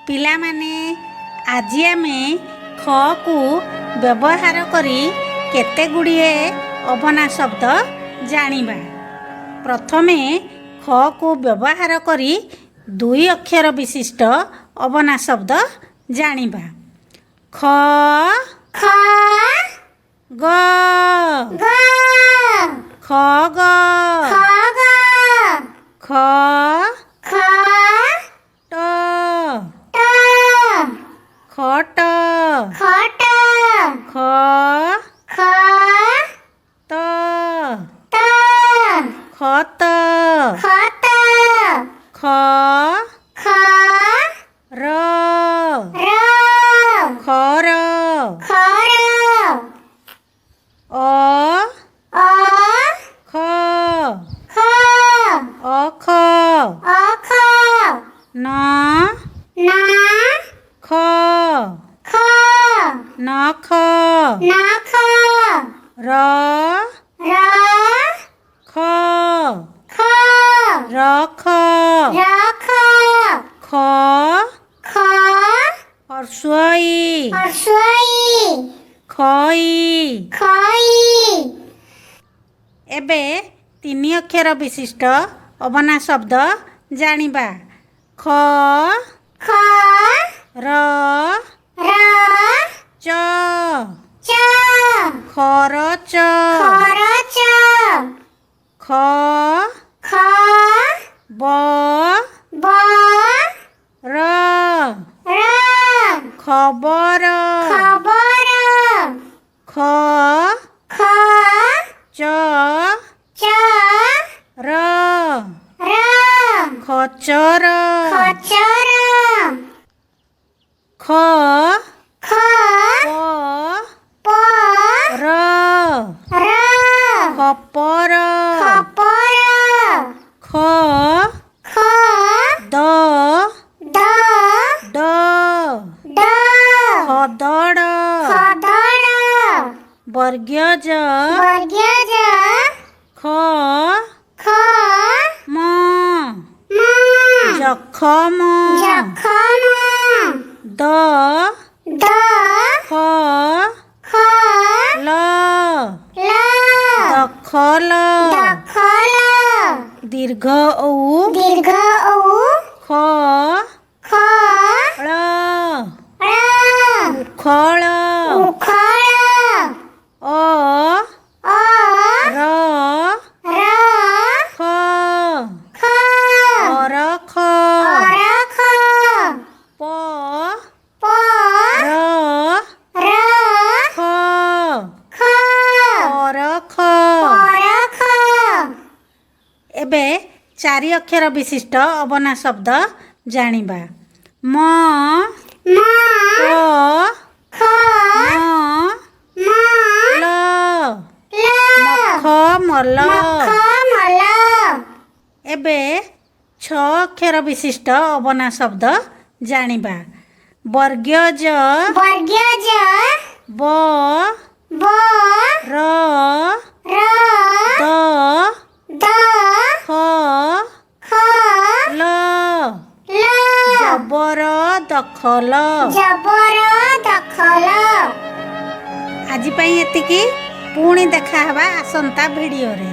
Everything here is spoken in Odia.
ପିଲାମାନେ ଆଜି ଆମେ ଖ କୁ ବ୍ୟବହାର କରି କେତେ ଗୁଡ଼ିଏ ଅବନା ଶବ୍ଦ ଜାଣିବା। ପ୍ରଥମେ ଖ କୁ ବ୍ୟବହାର କରି ଦୁଇ ଅକ୍ଷର ବିଶିଷ୍ଟ ଅବନା ଶବ୍ଦ ଜାଣିବା। ଖ ଖ ଗ ଗ ଖଗ ଖଗ ଖ ଖ ଟ ଟ ଖଟ ଖଟ ଖ ଖ ତ ତ ଖତ ଖତ ଖ ଖ ର ର ଖର ଖର ଅ ଅ ଖ ଖ ଅଖ ଅଖ ନ ନ ଖ ଖ ନଖ ନଖ ର ର ଖ ଖ ରଖ ରଖ ଖ ଖ ହର୍ଷଇ ହର୍ଷଇ ଖଇ ଖଇ ଏବେ ତିନି ଅକ୍ଷର ବିଶିଷ୍ଟ ଅବନା ଶବ୍ଦ ଜାଣିବା। ଖ ଖ ର ର ଚ ଚ ଖରଚ ଖରଚ ଖ ଖ ବ ବ ର ର ଖବର ଖବର ଖ ଖ ଚ ଚ ର ର ଖଚର ଖଚର ଖ ଖ ପ ପ ର ର ଖପର ଖପର ଖ ଖ ଦ ଦ ଡ ଡ଼ ଖଦଡ଼ ଖଦଡ଼ ବର୍ଗ୍ୟଜ ବର୍ଗ୍ୟଜ ଖ ଖ ମ ମ ଜଖମ ଜଖମ ଦ ଦ ଖ ଖ ଲ ଲ ଦଖଲ ଦଖଲ ଦୀର୍ଘ ଔ ଦୀର୍ଘ ଔ ଖ ଖ ଳ ଳ ଉଖଳ ଉଖଳ ଅ ଅ ର ର ଖ ଖ ଅରଖ ଅରଖ ପ ପ ର ର ଖ ଖ ଅରଖ ଅରଖ ଏବେ ଚାରି ଅକ୍ଷର ବିଶିଷ୍ଟ ଅବନା ଶବ୍ଦ ଜାଣିବା। ମ ମ କ ଖ ମ ମ ଲ ଲ ମଖ ମଲ ମଖ ମଲ ଏବେ ଛଅ ଅକ୍ଷର ବିଶିଷ୍ଟ ଅବନା ଶବ୍ଦ ଜାଣିବା। ବର୍ଗ୍ୟଜ ବର୍ଗ୍ୟଜ ବ ବ ର ର ଦ ଦ ଖ ଖ ଲ ଲ ଜବର ଦଖଲ। ଜବର ଦଖଲ। ଆଜି ପାଇଁ ଏତିକି। ପୁଣି ଦେଖା ହେବା ଆସନ୍ତା ଭିଡ଼ିଓରେ।